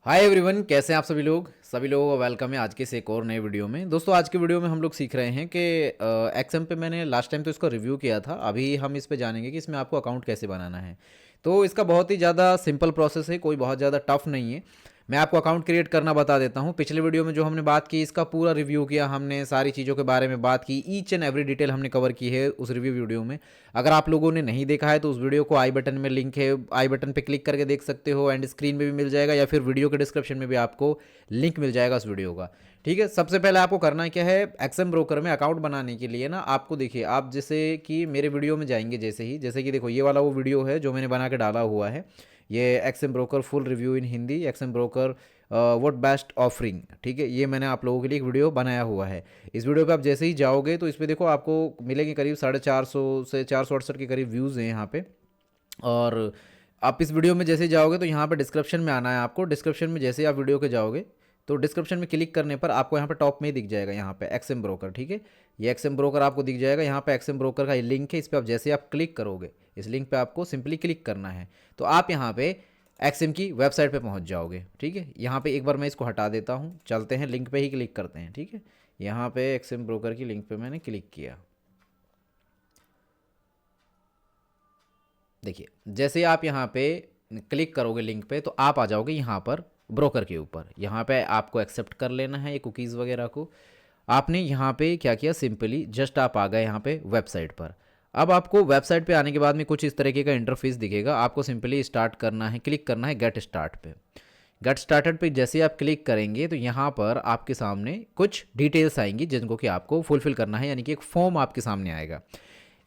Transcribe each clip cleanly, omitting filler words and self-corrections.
Hi everyone, कैसे हैं आप सभी लोगों का वेलकम है आज के इस एक और नए वीडियो में। दोस्तों आज के वीडियो में हम लोग सीख रहे हैं कि एक्सएम पे मैंने लास्ट टाइम तो इसको रिव्यू किया था। अभी हम इस पे जानेंगे कि इसमें आपको अकाउंट कैसे बनाना है। तो इसका बहुत ही ज़्यादा सिंपल प्रोसेस है, कोई बहुत ज़्यादा टफ नहीं है। मैं आपको अकाउंट क्रिएट करना बता देता हूँ। पिछले वीडियो में जो हमने बात की इसका पूरा रिव्यू किया, हमने सारी चीज़ों के बारे में बात की, ईच एंड एवरी डिटेल हमने कवर की है उस रिव्यू वीडियो में। अगर आप लोगों ने नहीं देखा है तो उस वीडियो को आई बटन में लिंक है, आई बटन पे क्लिक करके देख सकते हो, एंड स्क्रीन पे भी मिल जाएगा या फिर वीडियो के डिस्क्रिप्शन में भी आपको लिंक मिल जाएगा उस वीडियो का। ठीक है, सबसे पहले आपको करना क्या है, एक्सएम ब्रोकर में अकाउंट बनाने के लिए ना आपको देखिए, आप जैसे कि मेरे वीडियो में जाएंगे, जैसे कि देखो ये वाला वो वीडियो है जो मैंने बना के डाला हुआ है, ये XM broker full review in Hindi, XM broker what best offering. ठीक है, ये मैंने आप लोगों के लिए एक वीडियो बनाया हुआ है। इस वीडियो पे आप जैसे ही जाओगे तो इस पे देखो आपको मिलेंगे करीब 450 से 468 के करीब व्यूज़ हैं यहाँ पे। और आप इस वीडियो में जैसे ही जाओगे तो यहाँ पे डिस्क्रिप्शन में आना है आपको। डिस्क्रिप्शन में जैसे ही आप वीडियो के जाओगे तो डिस्क्रिप्शन में क्लिक करने पर आपको यहाँ पे टॉप में ही दिख जाएगा, यहाँ पे एक्सएम ब्रोकर। ठीक है, ये एक्सएम ब्रोकर आपको दिख जाएगा। यहाँ पे एक्सएम ब्रोकर का ये लिंक है, इस पर आप जैसे आप क्लिक करोगे, इस लिंक पे आपको सिंपली क्लिक करना है तो आप यहाँ पे एक्सएम की वेबसाइट पे पहुँच जाओगे। ठीक है, यहाँ पे एक बार मैं इसको हटा देता हूँ, चलते हैं लिंक पे ही क्लिक करते हैं। ठीक है, यहाँ पे एक्सएम ब्रोकर की लिंक पे मैंने क्लिक किया। देखिए जैसे आप यहाँ पे क्लिक करोगे लिंक पे तो आप आ जाओगे यहाँ पर ब्रोकर के ऊपर। यहाँ पे आपको एक्सेप्ट कर लेना है ये कुकीज़ वगैरह को। आपने यहाँ पे क्या किया, सिंपली जस्ट आप आ गए यहाँ पे वेबसाइट पर। अब आपको वेबसाइट पे आने के बाद में कुछ इस तरीके का इंटरफेस दिखेगा। आपको सिंपली स्टार्ट करना है, क्लिक करना है गेट स्टार्ट पे। गेट स्टार्टेड पे जैसे आप क्लिक करेंगे तो यहाँ पर आपके सामने कुछ डिटेल्स आएंगी जिनको कि आपको फुलफिल करना है, यानी कि एक फॉर्म आपके सामने आएगा।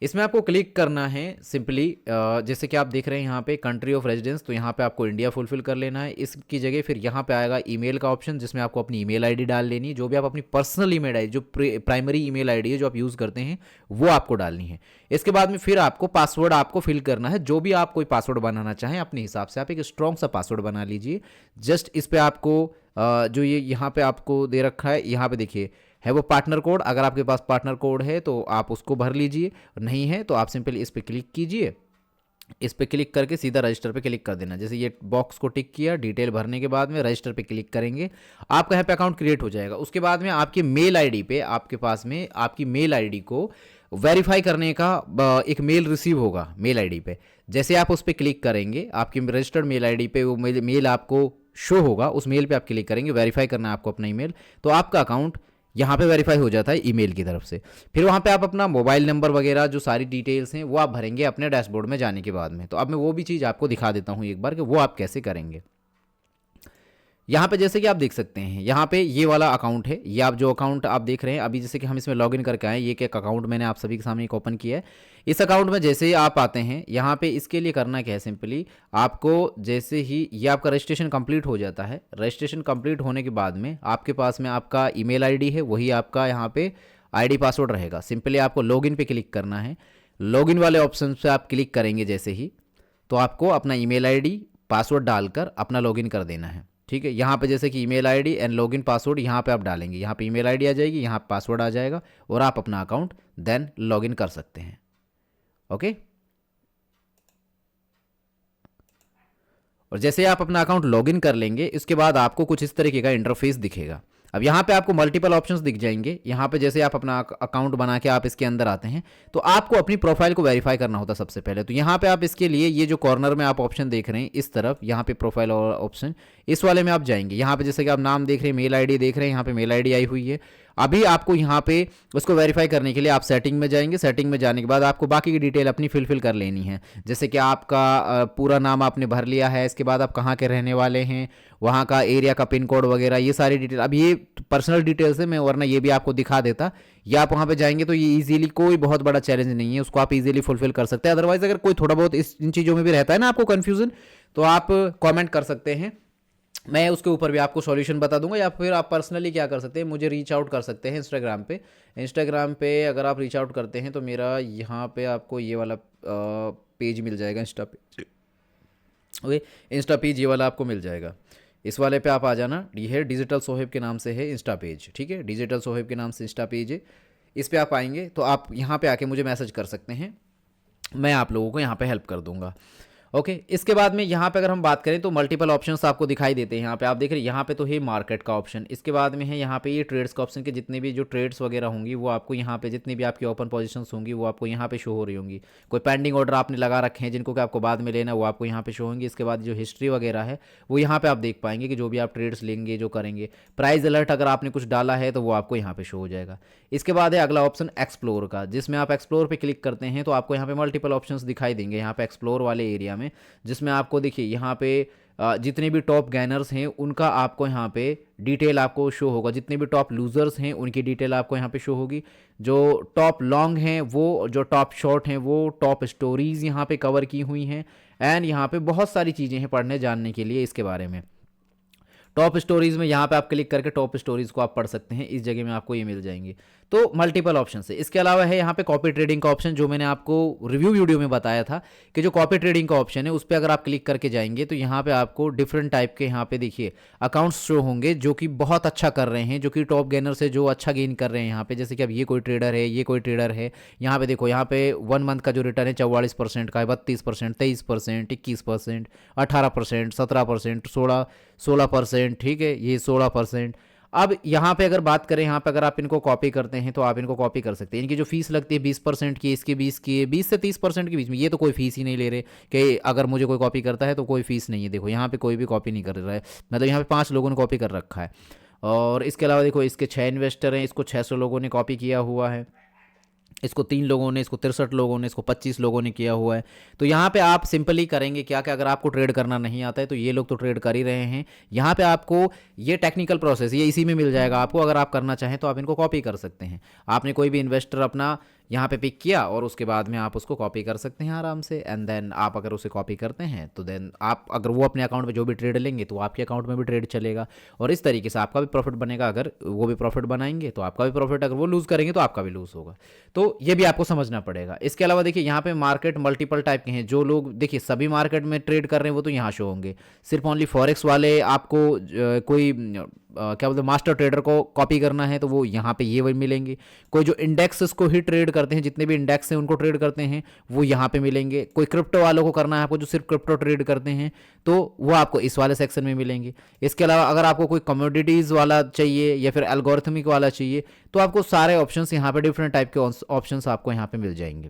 इसमें आपको क्लिक करना है सिंपली, जैसे कि आप देख रहे हैं यहाँ पे कंट्री ऑफ रेजिडेंस, तो यहाँ पे आपको इंडिया फुलफिल कर लेना है। इसकी जगह फिर यहाँ पे आएगा ईमेल का ऑप्शन, जिसमें आपको अपनी ईमेल आईडी डाल लेनी है। जो भी आप अपनी पर्सनल ईमेल आईडी, जो प्राइमरी ईमेल आईडी है जो आप यूज़ करते हैं, वो आपको डालनी है। इसके बाद में फिर आपको पासवर्ड आपको फिल करना है, जो भी आप कोई पासवर्ड बनाना चाहें अपने हिसाब से आप एक स्ट्रॉन्ग सा पासवर्ड बना लीजिए। जस्ट इस पर आपको जो ये यहाँ पे आपको दे रखा है, यहाँ पे देखिए है वो पार्टनर कोड। अगर आपके पास पार्टनर कोड है तो आप उसको भर लीजिए, नहीं है तो आप सिंपली इस पर क्लिक कीजिए। इस पर क्लिक करके सीधा रजिस्टर पे क्लिक कर देना। जैसे ये बॉक्स को टिक किया, डिटेल भरने के बाद में रजिस्टर पे क्लिक करेंगे, आपका यहाँ पे अकाउंट क्रिएट हो जाएगा। उसके बाद में आपकी मेल आईडी पे, आपके पास में आपकी मेल आईडी को वेरीफाई करने का एक मेल रिसीव होगा मेल आईडी पे। जैसे आप उस पर क्लिक करेंगे, आपकी रजिस्टर्ड मेल आईडी पे वो मेल आपको शो होगा, उस मेल पे आप क्लिक करेंगे, वेरीफाई करना है आपको अपना ईमेल, तो आपका अकाउंट यहाँ पे वेरीफाई हो जाता है ईमेल की तरफ से। फिर वहाँ पे आप अपना मोबाइल नंबर वगैरह जो सारी डिटेल्स हैं वो आप भरेंगे अपने डैशबोर्ड में जाने के बाद में। तो अब मैं वो भी चीज़ आपको दिखा देता हूँ एक बार कि वो आप कैसे करेंगे। यहाँ पे जैसे कि आप देख सकते हैं, यहाँ पे ये वाला अकाउंट है, ये आप जो अकाउंट आप देख रहे हैं अभी, जैसे कि हम इसमें लॉगिन करके आए, ये एक अकाउंट मैंने आप सभी के सामने एक ओपन किया है। इस अकाउंट में जैसे ही आप आते हैं यहाँ पे, इसके लिए करना क्या है, सिंपली आपको जैसे ही ये आपका रजिस्ट्रेशन कंप्लीट हो जाता है, रजिस्ट्रेशन कंप्लीट होने के बाद में आपके पास में आपका ईमेल आईडी है, वही आपका यहाँ पे आईडी पासवर्ड रहेगा। सिंपली आपको लॉगिन पे क्लिक करना है। लॉगिन वाले ऑप्शन पे आप क्लिक करेंगे जैसे ही, तो आपको अपना ईमेल आईडी पासवर्ड डालकर अपना लॉगिन कर देना है। ठीक है, यहाँ पे जैसे कि email ID and login password यहाँ पे आप डालेंगे, यहाँ पे ईमेल आईडी आ जाएगी, यहाँ पासवर्ड आ जाएगा और आप अपना अकाउंट देन लॉगिन कर सकते हैं। ओके, और जैसे आप अपना अकाउंट लॉगिन कर लेंगे, इसके बाद आपको कुछ इस तरीके का इंटरफेस दिखेगा। अब यहाँ पे आपको मल्टीपल ऑप्शंस दिख जाएंगे। यहाँ पे जैसे आप अपना अकाउंट बना के आप इसके अंदर आते हैं तो आपको अपनी प्रोफाइल को वेरीफाई करना होता है सबसे पहले। तो यहाँ पे आप इसके लिए ये जो कॉर्नर में आप ऑप्शन देख रहे हैं इस तरफ, यहाँ पे प्रोफाइल और ऑप्शन, इस वाले में आप जाएंगे। यहाँ पे जैसे कि आप नाम देख रहे हैं, मेल आईडी देख रहे हैं, यहाँ पे मेल आईडी आई हुई है। अभी आपको यहाँ पे उसको वेरीफाई करने के लिए आप सेटिंग में जाएंगे। सेटिंग में जाने के बाद आपको बाकी की डिटेल अपनी फिल कर लेनी है। जैसे कि आपका पूरा नाम आपने भर लिया है, इसके बाद आप कहाँ के रहने वाले हैं, वहाँ का एरिया का पिन कोड वगैरह, ये सारी डिटेल। अब ये पर्सनल डिटेल्स है, मैं वरना ये भी आपको दिखा देता। या आप वहाँ पे जाएंगे तो ये इजीली, कोई बहुत बड़ा चैलेंज नहीं है, उसको आप इजीली फुलफिल कर सकते हैं। अदरवाइज अगर कोई थोड़ा बहुत इन चीज़ों में भी रहता है ना आपको कन्फ्यूजन, तो आप कॉमेंट कर सकते हैं, मैं उसके ऊपर भी आपको सॉल्यूशन बता दूंगा। या फिर आप पर्सनली क्या कर सकते हैं, मुझे रीच आउट कर सकते हैं इंस्टाग्राम पे। इंस्टाग्राम पे अगर आप रीच आउट करते हैं तो मेरा यहाँ पे आपको ये वाला पेज मिल जाएगा, Insta page. Okay, Insta page ये वाला आपको मिल जाएगा। इस वाले पे आप आ जाना, ये है डिजिटल सोहेब के नाम से है इंस्टा पेज। ठीक है, डिजिटल सोहेब के नाम से इंस्टा पेज है। इस पर आप आएंगे तो आप यहाँ पे आके मुझे मैसेज कर सकते हैं, मैं आप लोगों को यहाँ पे हेल्प कर दूंगा। ओके, इसके बाद में यहाँ पे अगर हम बात करें तो मल्टीपल ऑप्शंस आपको दिखाई देते हैं। यहाँ पे आप देख रहे हैं, यहाँ पे तो है मार्केट का ऑप्शन, इसके बाद में है यहाँ पे ये ट्रेड्स का ऑप्शन, के जितने भी जो ट्रेड्स वगैरह होंगी वो आपको यहाँ पे, जितनी भी आपकी ओपन पोजीशंस होंगी वो आपको यहाँ पे शो हो रही होंगी। कोई पेंडिंग ऑर्डर आपने लगा रखे हैं जिनको कि आपको बाद में लेना है, वो आपको यहाँ पे शो होंगी। इसके बाद जो हिस्ट्री वगैरह है वो यहाँ पे आप देख पाएंगे कि जो भी आप ट्रेड्स लेंगे, जो करेंगे। प्राइस अलर्ट अगर आपने कुछ डाला है तो वो आपको यहाँ पे शो हो जाएगा। इसके बाद है अगला ऑप्शन एक्सप्लोर का, जिसमें आप एक्सप्लोर पे क्लिक करते हैं तो आपको यहाँ पे मल्टीपल ऑप्शंस दिखाई देंगे यहाँ पे एक्सप्लोर वाले एरिया में, जिसमें आपको देखिए यहाँ पे जितने भी टॉप गेनर्स हैं उनका आपको यहाँ पे डिटेल आपको शो होगा, जितने भी टॉप लूजर्स हैं उनकी डिटेल आपको यहाँ पे शो होगी, जो टॉप लॉन्ग हैं वो, जो टॉप शॉर्ट हैं वो, टॉप स्टोरीज यहाँ पे कवर की हुई हैं। एंड यहाँ पे बहुत सारी चीज़ें हैं पढ़ने जानने के लिए इसके बारे में। टॉप स्टोरीज में यहाँ पे आप क्लिक करके टॉप स्टोरीज को आप पढ़ सकते हैं, इस जगह में आपको ये मिल जाएंगे। तो मल्टीपल ऑप्शन है। इसके अलावा है यहाँ पे कॉपी ट्रेडिंग का ऑप्शन, जो मैंने आपको रिव्यू वीडियो में बताया था कि जो कॉपी ट्रेडिंग का ऑप्शन है उस पर अगर आप क्लिक करके जाएंगे तो यहाँ पे आपको डिफरेंट टाइप के यहाँ पे देखिए अकाउंट्स शो होंगे जो कि बहुत अच्छा कर रहे हैं, जो कि टॉप गेनर से जो अच्छा गेन कर रहे हैं यहाँ पे। जैसे कि अब ये कोई ट्रेडर है, ये कोई ट्रेडर है, यहाँ पे देखो यहाँ पे 1 मंथ का जो रिटर्न है 44% का है, 32%, 23%, 21%, 18%, 17%, 16%, ठीक है, ये 16%। अब यहाँ पे अगर बात करें, यहाँ पे अगर आप इनको कॉपी करते हैं तो आप इनको कॉपी कर सकते हैं। इनकी जो फीस लगती है 20% की, इसकी 20 की है, 20 से 30% के बीच में। ये तो कोई फीस ही नहीं ले रहे कि अगर मुझे कोई कॉपी करता है तो कोई फीस नहीं है। देखो यहाँ पे कोई भी कॉपी नहीं कर रहा है, मतलब यहाँ पे 5 लोगों ने कॉपी कर रखा है। और इसके अलावा देखो इसके 6 इन्वेस्टर हैं, इसको 600 लोगों ने कॉपी किया हुआ है, इसको 3 लोगों ने, इसको 63 लोगों ने, इसको 25 लोगों ने किया हुआ है। तो यहाँ पे आप सिंपली करेंगे क्या कि अगर आपको ट्रेड करना नहीं आता है तो ये लोग तो ट्रेड कर ही रहे हैं, यहाँ पे आपको ये टेक्निकल प्रोसेस ये इसी में मिल जाएगा आपको। अगर आप करना चाहें तो आप इनको कॉपी कर सकते हैं। आपने कोई भी इन्वेस्टर अपना यहाँ पे पिक किया और उसके बाद में आप उसको कॉपी कर सकते हैं आराम से। एंड देन आप अगर उसे कॉपी करते हैं तो देन आप अगर वो अपने अकाउंट में जो भी ट्रेड लेंगे तो आपके अकाउंट में भी ट्रेड चलेगा, और इस तरीके से आपका भी प्रॉफिट बनेगा। अगर वो भी प्रॉफिट बनाएंगे तो आपका भी प्रॉफिट, अगर वो लूज़ करेंगे तो आपका भी लूज़ होगा। तो ये भी आपको समझना पड़ेगा। इसके अलावा देखिए यहाँ पे मार्केट मल्टीपल टाइप के हैं। जो लोग देखिए सभी मार्केट में ट्रेड कर रहे हैं वो तो यहाँ शो होंगे। सिर्फ ओनली फॉरेक्स वाले आपको कोई क्या बोलते हैं मास्टर ट्रेडर को कॉपी करना है तो वो यहाँ पे ये वही मिलेंगे। कोई जो इंडेक्सेस को ही ट्रेड करते हैं, जितने भी इंडेक्स हैं उनको ट्रेड करते हैं वो यहाँ पे मिलेंगे। कोई क्रिप्टो वालों को करना है आपको, जो सिर्फ क्रिप्टो ट्रेड करते हैं, तो वो आपको इस वाले सेक्शन में मिलेंगे। इसके अलावा अगर आपको कोई कमोडिटीज़ वाला चाहिए या फिर एल्गोरिथमिक वाला चाहिए तो आपको सारे ऑप्शंस यहाँ पे, डिफरेंट टाइप के ऑप्शंस आपको यहाँ पे मिल जाएंगे।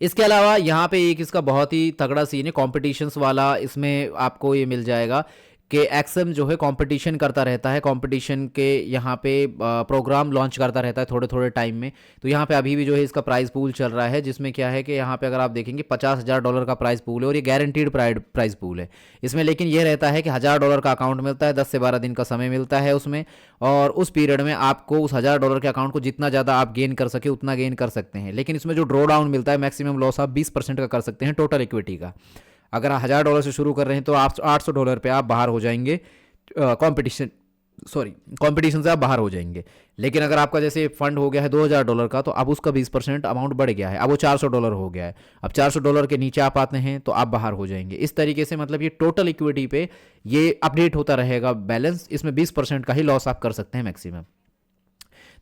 इसके अलावा यहाँ पे एक इसका बहुत ही तगड़ा सीन है कॉम्पिटिशन्स वाला, इसमें आपको ये मिल जाएगा कि एक्सएम जो है कंपटीशन करता रहता है, कंपटीशन के यहाँ पे प्रोग्राम लॉन्च करता रहता है थोड़े थोड़े टाइम में। तो यहाँ पे अभी भी जो है इसका प्राइस पूल चल रहा है, जिसमें क्या है कि यहाँ पे अगर आप देखेंगे $50,000 का प्राइस पूल है, और ये गारंटीड प्राइस पूल है इसमें। लेकिन ये रहता है कि $1,000 का अकाउंट मिलता है, 10 से 12 दिन का समय मिलता है उसमें, और उस पीरियड में आपको उस $1,000 के अकाउंट को जितना ज़्यादा आप गेन कर सके उतना गेन कर सकते हैं। लेकिन इसमें जो ड्रॉ डाउन मिलता है, मैक्सिमम लॉस आप 20% का कर सकते हैं टोटल इक्विटी का। अगर $1,000 से शुरू कर रहे हैं तो आप $800 पे आप बाहर हो जाएंगे, कंपटीशन से आप बाहर हो जाएंगे। लेकिन अगर आपका जैसे फंड हो गया है $2,000 का, तो अब उसका 20% अमाउंट बढ़ गया है, अब वो $400 हो गया है। अब $400 के नीचे आप आते हैं तो आप बाहर हो जाएंगे। इस तरीके से मतलब ये टोटल इक्विटी पे ये अपडेट होता रहेगा बैलेंस, इसमें 20% का ही लॉस आप कर सकते हैं मैक्सिमम।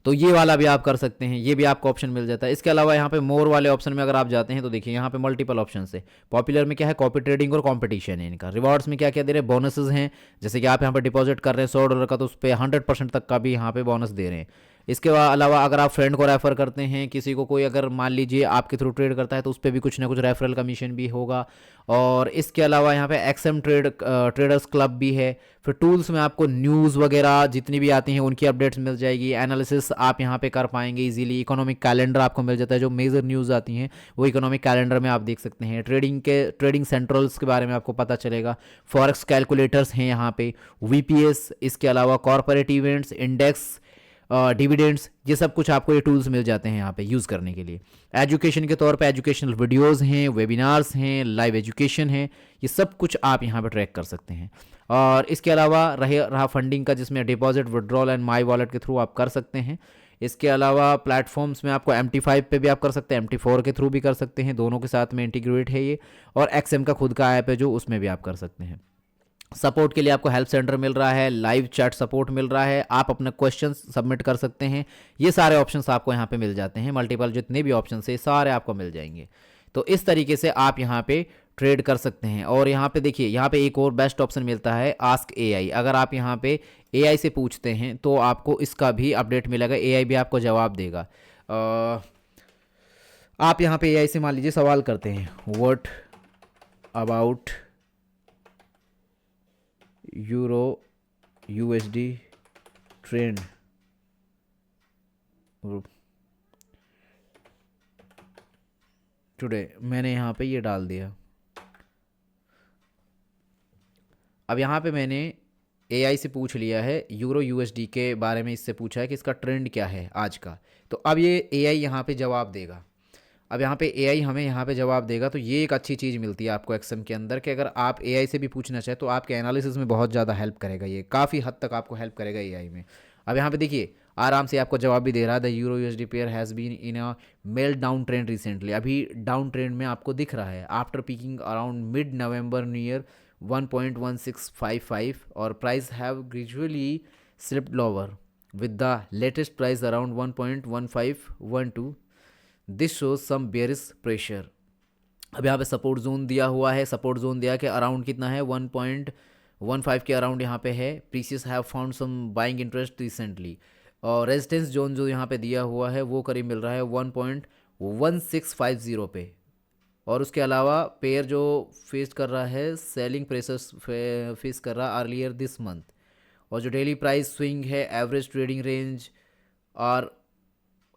तो ये वाला भी आप कर सकते हैं, ये भी आपको ऑप्शन मिल जाता है। इसके अलावा यहाँ पे मोर वाले ऑप्शन में अगर आप जाते हैं तो देखिए यहाँ पे मल्टीपल ऑप्शन है। पॉपुलर में क्या है, कॉपी ट्रेडिंग और कंपटीशन है इनका। रिवॉर्ड्स में क्या क्या दे रहे हैं, बोनसेस हैं, जैसे कि आप यहाँ पे डिपॉजिट कर रहे हैं $100 का तो उस पर 100% तक का भी यहाँ पे बोनस दे रहे हैं। इसके अलावा अगर आप फ्रेंड को रेफ़र करते हैं, किसी को कोई अगर मान लीजिए आपके थ्रू ट्रेड करता है तो उस पर भी कुछ ना कुछ रेफरल कमीशन भी होगा। और इसके अलावा यहाँ पे एक्सएम ट्रेडर्स क्लब भी है। फिर टूल्स में आपको न्यूज़ वगैरह जितनी भी आती हैं उनकी अपडेट्स मिल जाएगी, एनालिसिस आप यहाँ पे कर पाएंगे इजीली। इकोनॉमिक कैलेंडर आपको मिल जाता है, जो मेजर न्यूज़ आती हैं वो इकोनॉमिक कैलेंडर में आप देख सकते हैं। ट्रेडिंग सेंट्रल्स के बारे में आपको पता चलेगा। फॉरेक्स कैलकुलेटर्स हैं यहाँ पे, वीपीएस, इसके अलावा कॉर्पोरेट इवेंट्स, इंडेक्स, डिविडेंड्स, ये सब कुछ आपको ये टूल्स मिल जाते हैं यहाँ पे यूज़ करने के लिए। एजुकेशन के तौर पे एजुकेशनल वीडियोस हैं, वेबिनार्स हैं, लाइव एजुकेशन है, ये सब कुछ आप यहाँ पे ट्रैक कर सकते हैं। और इसके अलावा रहा फंडिंग का, जिसमें deposit, withdrawal and my wallet के थ्रू आप कर सकते हैं। इसके अलावा प्लेटफॉर्म्स में आपको MT5 पे भी आप कर सकते हैं, MT4 के थ्रू भी कर सकते हैं, दोनों के साथ में इंटीग्रेट है ये। और XM का खुद का ऐप है जो, उसमें भी आप कर सकते हैं। सपोर्ट के लिए आपको हेल्प सेंटर मिल रहा है, लाइव चैट सपोर्ट मिल रहा है, आप अपने क्वेश्चन सबमिट कर सकते हैं। ये सारे ऑप्शंस आपको यहाँ पे मिल जाते हैं, मल्टीपल जितने भी ऑप्शंस है सारे आपको मिल जाएंगे। तो इस तरीके से आप यहाँ पे ट्रेड कर सकते हैं। और यहाँ पे देखिए, यहाँ पे एक और बेस्ट ऑप्शन मिलता है आस्क एआई। अगर आप यहाँ पे एआई से पूछते हैं तो आपको इसका भी अपडेट मिलेगा, एआई भी आपको जवाब देगा। आप यहाँ पे एआई से मान लीजिए सवाल करते हैं, what about euro USD trend today. मैंने यहाँ पे ये डाल दिया। अब यहाँ पे मैंने एआई से पूछ लिया है यूरो यूएसडी के बारे में, इससे पूछा है कि इसका ट्रेंड क्या है आज का। तो अब ये एआई यहाँ पे जवाब देगा। अब यहाँ पे एआई हमें यहाँ पे जवाब देगा। तो ये एक अच्छी चीज़ मिलती है आपको एक्सएम के अंदर कि अगर आप एआई से भी पूछना चाहें तो आपके एनालिसिस में बहुत ज़्यादा हेल्प करेगा, ये काफ़ी हद तक आपको हेल्प करेगा एआई में। अब यहाँ पे देखिए आराम से आपको जवाब भी दे रहा है, the euro USD pair has been in a mild down trend recently. अभी डाउन ट्रेंड में आपको दिख रहा है, after peaking around mid November near 1.1655 और price have gradually slipped lower with the latest price around 1.1512। This shows some bearish pressure. अब यहाँ पे सपोर्ट जोन दिया हुआ है, सपोर्ट जोन दिया कि अराउंड कितना है 1.15 के अराउंड यहाँ पे है। Prices have found some buying interest recently. और रेजिस्टेंस जोन जो यहाँ पे दिया हुआ है वो करीब मिल रहा है 1.1650 पे। और उसके अलावा पेयर जो फेस कर रहा है सेलिंग प्रेशर्स फेस कर रहा है अर्लियर दिस मंथ। और जो डेली प्राइस स्विंग है average trading range are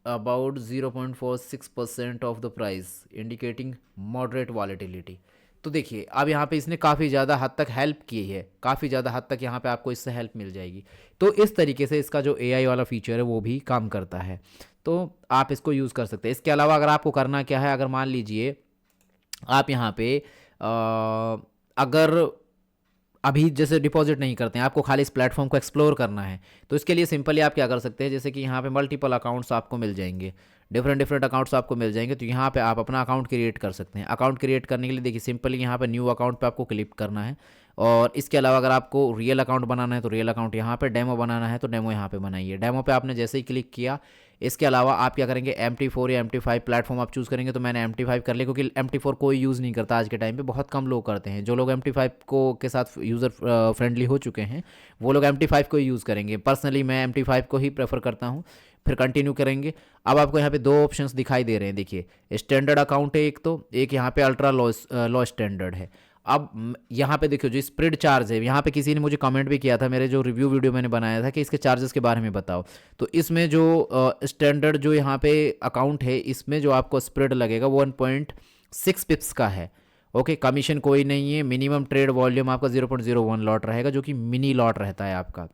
about 0.46% of the price indicating moderate volatility. तो देखिए अब यहाँ पे इसने काफ़ी ज़्यादा हद तक हेल्प की है, काफ़ी ज़्यादा हद तक यहाँ पे आपको इससे हेल्प मिल जाएगी। तो इस तरीके से इसका जो एआई वाला फीचर है वो भी काम करता है, तो आप इसको यूज़ कर सकते हैं। इसके अलावा अगर आपको करना क्या है, अगर मान लीजिए आप यहाँ पे अगर अभी जैसे डिपॉजिट नहीं करते हैं, आपको खाली इस प्लेटफॉर्म को एक्सप्लोर करना है, तो इसके लिए सिंपली आप क्या कर सकते हैं, जैसे कि यहाँ पे मल्टीपल अकाउंट्स आपको मिल जाएंगे, डिफरेंट अकाउंट्स आपको मिल जाएंगे। तो यहाँ पे आप अपना अकाउंट क्रिएट कर सकते हैं। अकाउंट क्रिएट करने के लिए देखिए सिंपली यहाँ पे न्यू अकाउंट पे आपको क्लिक करना है। और इसके अलावा अगर आपको रियल अकाउंट बनाना है तो रियल अकाउंट यहाँ पे, डेमो बनाना है तो डेमो यहाँ पे बनाइए। डेमो पे आपने जैसे ही क्लिक किया, इसके अलावा आप क्या करेंगे, MT4 या MT5 प्लेटफॉर्म आप चूज़ करेंगे। तो मैंने MT5 कर लिया क्योंकि MT4 कोई यूज़ नहीं करता आज के टाइम पे, बहुत कम लोग करते हैं। जो लोग MT5 को के साथ यूज़र फ्रेंडली हो चुके हैं वो लोग MT5 को ही यूज़ करेंगे। पर्सनली मैं MT5 को ही प्रेफर करता हूँ। फिर कंटिन्यू करेंगे। अब आपको यहाँ पे दो ऑप्शंस दिखाई दे रहे हैं, देखिए स्टैंडर्ड अकाउंट है एक, तो एक यहाँ पे अल्ट्रा लो स्टैंडर्ड है। अब यहाँ पे देखियो जो स्प्रेड चार्ज है, यहाँ पे किसी ने मुझे कमेंट भी किया था मेरे जो रिव्यू वीडियो मैंने बनाया था कि इसके चार्जेस के बारे में बताओ। तो इसमें जो स्टैंडर्ड जो यहाँ पे अकाउंट है इसमें जो आपको स्प्रेड लगेगा 1.6 पिप्स का है। ओके, कमीशन कोई नहीं है। मिनिमम ट्रेड वॉल्यूम आपका 0.01 लॉट रहेगा, जो कि मिनी लॉट रहता है आपका,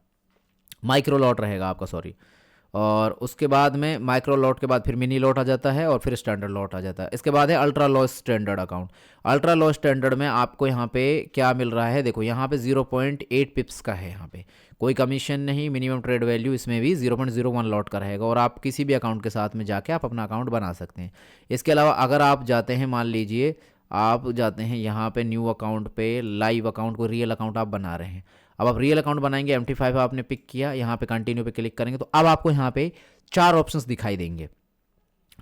माइक्रो लॉट रहेगा आपका, सॉरी। और उसके बाद में माइक्रो लॉट के बाद फिर मिनी लॉट आ जाता है और फिर स्टैंडर्ड लॉट आ जाता है। इसके बाद है ultra law standard account. Ultra law standard में आपको यहाँ पे क्या मिल रहा है, देखो यहाँ पे 0.8 पिप्स का है, यहाँ पे कोई कमीशन नहीं। मिनिमम ट्रेड वैल्यू इसमें भी 0.01 लॉट का रहेगा। और आप किसी भी अकाउंट के साथ में जाके आप अपना अकाउंट बना सकते हैं। इसके अलावा अगर आप जाते हैं, मान लीजिए आप जाते हैं यहाँ पे न्यू अकाउंट पे, लाइव अकाउंट को रियल अकाउंट आप बना रहे हैं। अब आप रियल अकाउंट बनाएंगे, MT5 आपने पिक किया, यहाँ पे कंटिन्यू पे क्लिक करेंगे तो अब आपको यहाँ पे 4 ऑप्शंस दिखाई देंगे।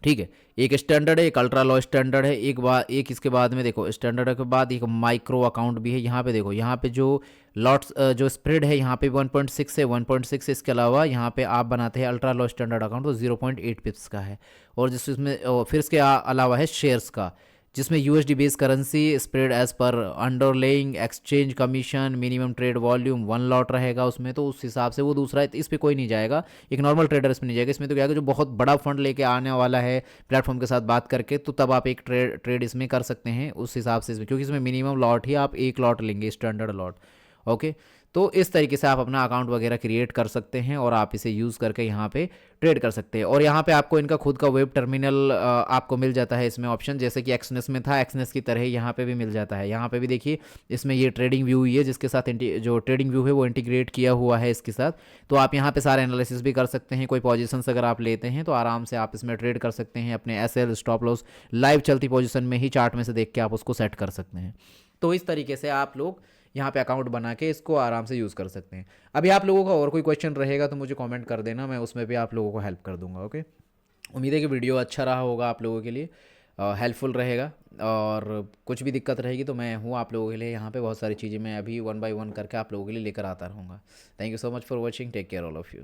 ठीक है, एक स्टैंडर्ड है, एक अल्ट्रा लो स्टैंडर्ड है, एक इसके बाद में देखो स्टैंडर्ड के बाद एक माइक्रो अकाउंट भी है। यहाँ पे देखो, यहाँ पे जो लॉट्स जो स्प्रेड है यहाँ पे 1.6 है, 1.6 इसके अलावा यहाँ पे आप बनाते हैं अल्ट्रा लो स्टैंडर्ड अकाउंट तो 0.8 पिप्स का है। और जिसमें फिर इसके अलावा है शेयर्स का, जिसमें USD based currency spread as per underlying exchange commission, minimum trade volume 1 lot रहेगा उसमें। तो उस हिसाब से वो दूसरा है, इस पर कोई नहीं जाएगा, एक नॉर्मल ट्रेडर इसमें नहीं जाएगा। इसमें तो क्या है, जो बहुत बड़ा फंड लेके आने वाला है प्लेटफॉर्म के साथ बात करके, तो तब आप एक ट्रेड इसमें कर सकते हैं उस हिसाब से इसमें, क्योंकि इसमें मिनिमम लॉट ही आप 1 लॉट लेंगे, स्टैंडर्ड लॉट। ओके, तो इस तरीके से आप अपना अकाउंट वगैरह क्रिएट कर सकते हैं और आप इसे यूज़ करके यहाँ पे ट्रेड कर सकते हैं। और यहाँ पे आपको इनका खुद का वेब टर्मिनल आपको मिल जाता है इसमें ऑप्शन, जैसे कि एक्सनेस में था, एक्सनेस की तरह यहाँ पे भी मिल जाता है। यहाँ पे भी देखिए इसमें ये ट्रेडिंग व्यू ही है, जिसके साथ जो ट्रेडिंग व्यू है वो इंटीग्रेट किया हुआ है इसके साथ। तो आप यहाँ पे सारे एनालिसिस भी कर सकते हैं। कोई पोजीशंस अगर आप लेते हैं तो आराम से आप इसमें ट्रेड कर सकते हैं। अपने SL स्टॉप लॉस लाइव चलती पोजीशन में ही चार्ट में से देख के आप उसको सेट कर सकते हैं। तो इस तरीके से आप लोग यहाँ पे अकाउंट बना के इसको आराम से यूज़ कर सकते हैं। अभी आप लोगों का और कोई क्वेश्चन रहेगा तो मुझे कमेंट कर देना, मैं उसमें भी आप लोगों को हेल्प कर दूंगा। ओके, उम्मीद है कि वीडियो अच्छा रहा होगा आप लोगों के लिए। हेल्पफुल रहेगा। और कुछ भी दिक्कत रहेगी तो मैं हूँ आप लोगों के लिए यहाँ पे, बहुत सारी चीज़ें मैं अभी वन बाय वन करके आप लोगों के लिए लेकर आता रहूँगा। Thank you so much for watching, take care all of you.